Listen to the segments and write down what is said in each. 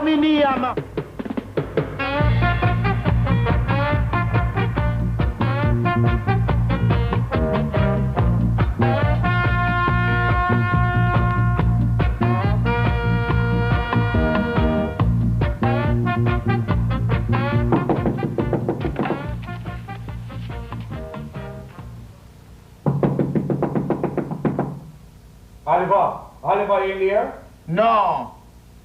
me name. Oliver in there? No.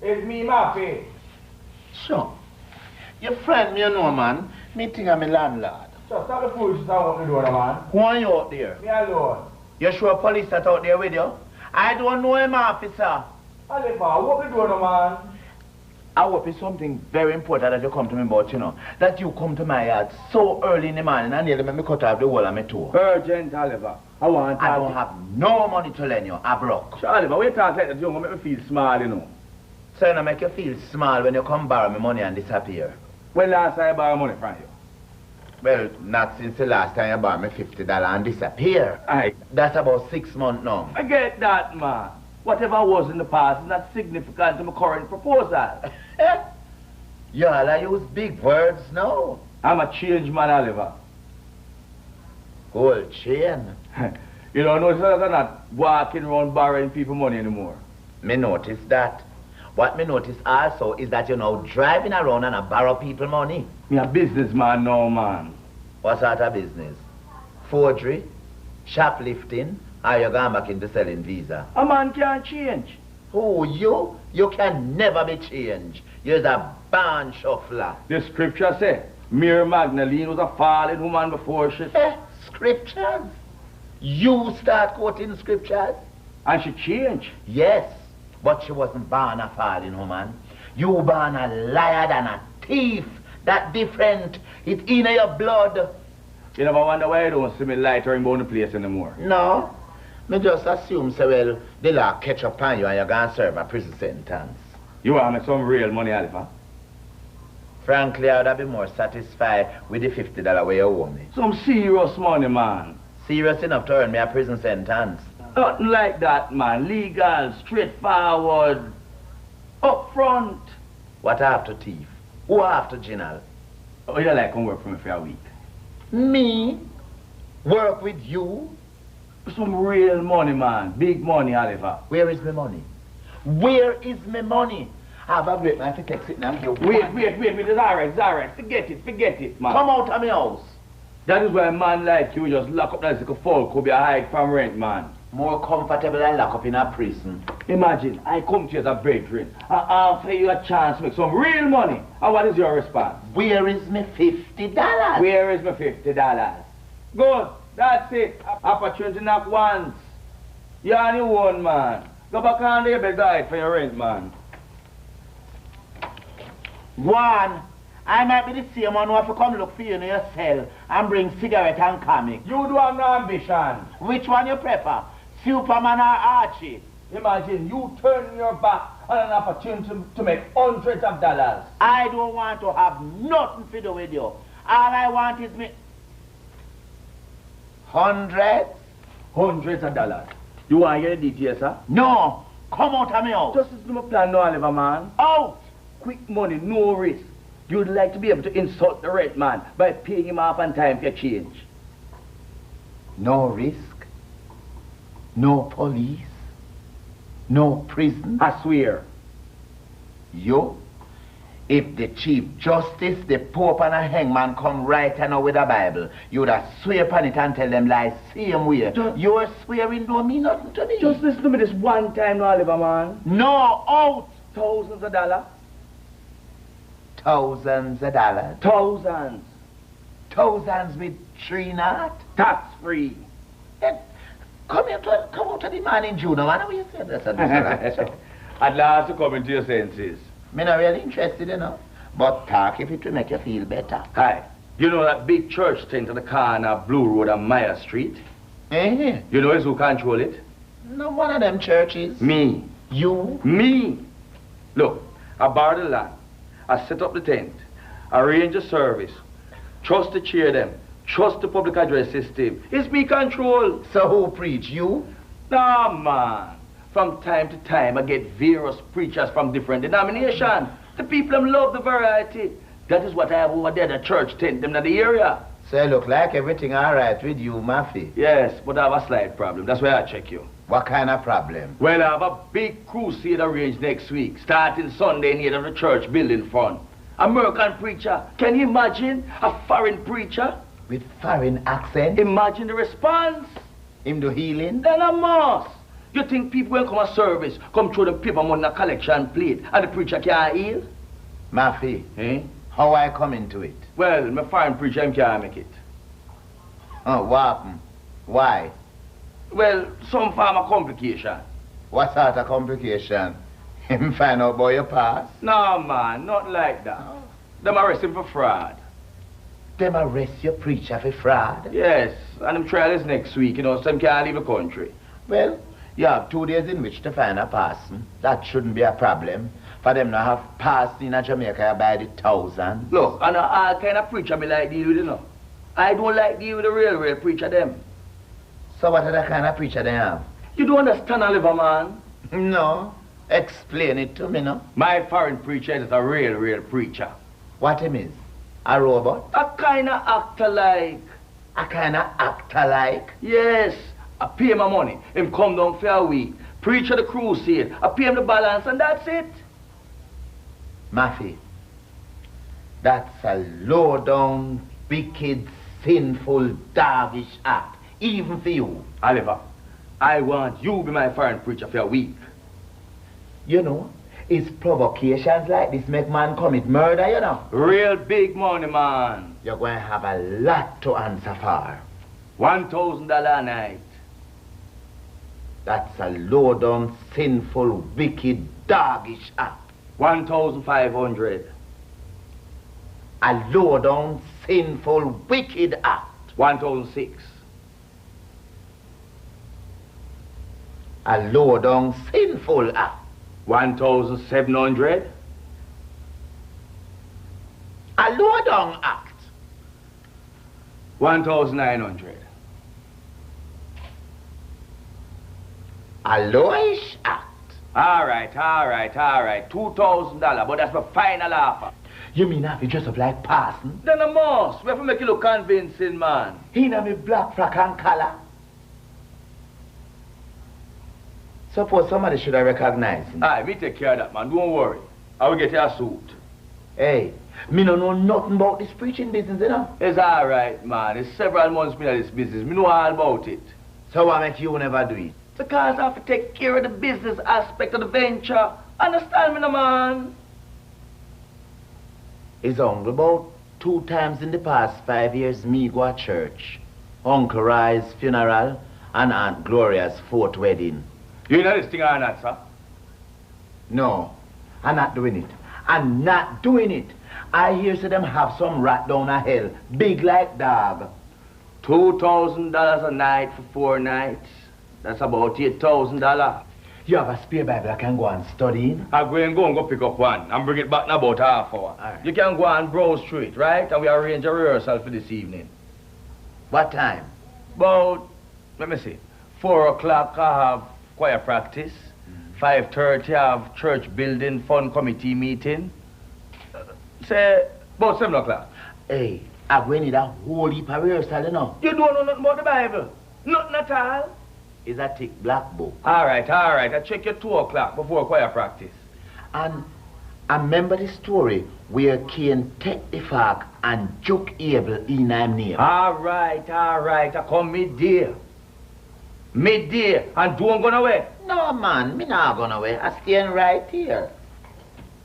It's me, Maffi. So, your friend, me you know, man. Me think I'm a landlord. So stop the foolishness I want to do, man. Who are you out there? Me alone. You sure police that out there with you? I don't know him, officer. Oliver, what you doing, man? I hope it's something very important that you come to me about, you know. That you come to my yard so early in the morning and nearly make me cut off the whole of my toe. Urgent, Oliver. I don't have no money to lend you. I broke. So, Oliver, when you talk like that, you make me feel small, you know. So you know, make you feel small when you come borrow me money and disappear. When last time I borrowed money from you? Well, not since the last time you borrowed me $50 and disappear. Aye. That's about 6 months now. I get that, man. Whatever was in the past is not significant to my current proposal. You all I use big words now. I'm a changed man, Oliver. Gold chain. You don't notice that I'm not walking around borrowing people money anymore. Me notice that. What me notice also is that you're now driving around and I borrow people money. Me a businessman now, man. What sort of business? Forgery? Shoplifting? Or you going back into selling visa? A man can't change. Who, you? You can never be changed. You're a barn shuffler. The scripture says, Mary Magdalene was a fallen woman before she... Scriptures? You start quoting scriptures? And she changed? Yes, but she wasn't born a fallen woman. You born a liar and a thief. That different. It's in your blood. You never wonder why you don't see me lightering about the place anymore? No. Me just assume, so well, the law catch up on you and you're going to serve a prison sentence. You want me some real money, Oliver? Frankly, I would have been more satisfied with the $50 way you owe me. Some serious money, man. Serious enough to earn me a prison sentence? Nothing like that, man. Legal, straightforward, up front. What after thief? Who after Ginal? Oh, you like come work for me for a week? Me? Work with you? Some real money, man. Big money, Oliver. Where is my money? Where is my money? I have a great man to text it now. Wait. It's all right. Forget it, man. Come out of my house. That is why a man like you just lock up that like a folk could be a hide from rent, man. More comfortable than lock up in a prison. Imagine, I come to you as a brethren and offer you a chance to make some real money. And what is your response? Where is my $50? Where is my $50? Good, that's it. Opportunity knock once. You're on your own, man. Go back on there, beg hide for your rent, man. One, I might be the same one who have to come look for you in your cell and bring cigarette and comic. You do have no ambition. Which one you prefer? Superman or Archie? Imagine you turning your back on an opportunity to make hundreds of dollars. I don't want to have nothing to do with you. All I want is me... Hundreds? Hundreds of dollars. You want to get the details, sir? No. Come out of me house. Just as my plan now, Oliver, man. Out! Quick money, no risk. You'd like to be able to insult the rent man by paying him off on time for your change. No risk. No police. No prison. I swear. You? If the Chief Justice, the Pope and a hangman come right now with a Bible, you'd have swear upon it and tell them lies same way. Your swearing don't mean nothing to me. Just listen to me this one time now, Oliver, man. No, out! Thousands of dollars. Thousands of dollars. Thousands. Thousands with 3 not? Tax free. Come out to the man in June. I know you said this. At last you come into your senses. Me not really interested, you know. But talk if it will make you feel better. Hi. You know that big church thing to the corner of Blue Road and Meyer Street? Eh? You know who control it? No one of them churches. Me. You? Me. Look, I borrow the land. I set up the tent. Arrange the service. Trust the chair them. Trust the public address system. It's me control. So who preach? You? Nah, man. From time to time, I get various preachers from different denominations. The people them love the variety. That is what I have over there, the church tent, them in the area. So it look like everything all right with you, Maffi? Yes, but I have a slight problem. That's why I check you. What kind of problem? Well, I have a big crusade arranged next week, starting Sunday near the church building front. American preacher. Can you imagine a foreign preacher? With foreign accent? Imagine the response. Him do healing? Then a must. You think people will come a service, come through the paper money collection plate, and the preacher can't heal? Maffi, Eh? how I come into it? Well, my foreign preacher him can't make it. Oh, what happened? Why? Well, some form of complication. What sort of complication? Him find out about your past? No, man, not like that. Them arrest him for fraud. Them arrest your preacher for fraud? Yes, and them trial is next week, you know, so them can't leave the country. Well, you have 2 days in which to find a person. That shouldn't be a problem. For them to have passed in Jamaica by the thousand. Look, I know all kind of preacher me like deal with, you know. I don't like deal with the real preacher them. So what other kind of preacher they have? You don't understand, Oliver, man. No. Explain it to me, no? My foreign preacher is a real preacher. What him is? A robot? A kind of actor like. A kind of actor like? Yes. I pay him my money. Him come down for a week. Preach at the crusade. I pay him the balance and that's it. Maffi, that's a low-down, wicked, sinful, doggish act. Even for you. Oliver, I want you to be my foreign preacher for a week. You know, it's provocations like this make man commit murder, you know. Real big money, man. You're going to have a lot to answer for. $1,000 a night. That's a low-down, sinful, wicked, doggish act. 1,500. A low-down, sinful, wicked act. 1,006. A low-down, sinful act. 1,700. A low-down act. 1,900. A lowish act. All right. $2,000, but that's my final offer. You mean I have to dress up like Parson? Then a must. We have to make you look convincing, man. He know me black frock and collar. Suppose somebody should have recognized him. Aye, me take care of that, man. Don't worry. I will get you a suit. Hey, me no know nothing about this preaching business, you know? It's all right, man. It's several months me in this business. Me know all about it. So what make you never do it? Because I have to take care of the business aspect of the venture. Understand me, no, man? It's only about 2 times in the past 5 years me go to church. Uncle Rye's funeral and Aunt Gloria's 4th wedding. You know this thing or not, sir? No, I'm not doing it. I'm not doing it. I hear say them have some rat down a hell, big like dog. $2,000 a night for 4 nights. That's about $8,000. You have a spare Bible I can go and study in? I'm going to go pick up one and bring it back in about half hour. Right. You can go and browse through it, right? And we arrange a rehearsal for this evening. What time? About, let me see, 4 o'clock I have choir practice. 5:30 I have church building fund committee meeting. Say, about 7 o'clock. Hey, I'm going to need a whole heap of rehearsal, you know. You don't know nothing about the Bible? Nothing at all? It's a thick black book. All right. I check you 2 o'clock before choir practice. And I remember the story where Cain take the fork and juke Abel in him name. All right. I come midday. And don't go away. No, man, me not going away. I staying right here.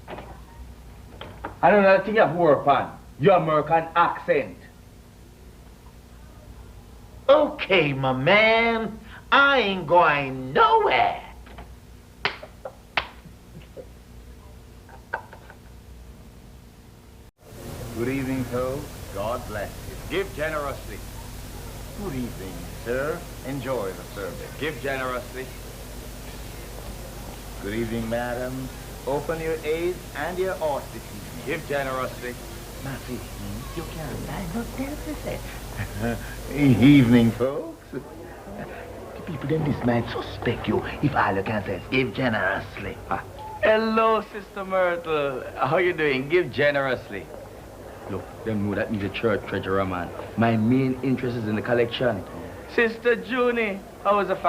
And another thing you have to work on, your American accent. Okay, my man. I ain't going nowhere. Good evening, folks. God bless you. Give generously. Good evening, sir. Enjoy the service. Give generously. Good evening, madam. Open your aids and your heart this evening. Give generously. Maffi, you can't buy no service. Evening, folks. The people in this might suspect you if all you can say is give generously. Hello, Sister Myrtle. How you doing? Give generously. Look, them know that me's a church treasurer, man. My main interest is in the collection. Sister Junie, how was the family?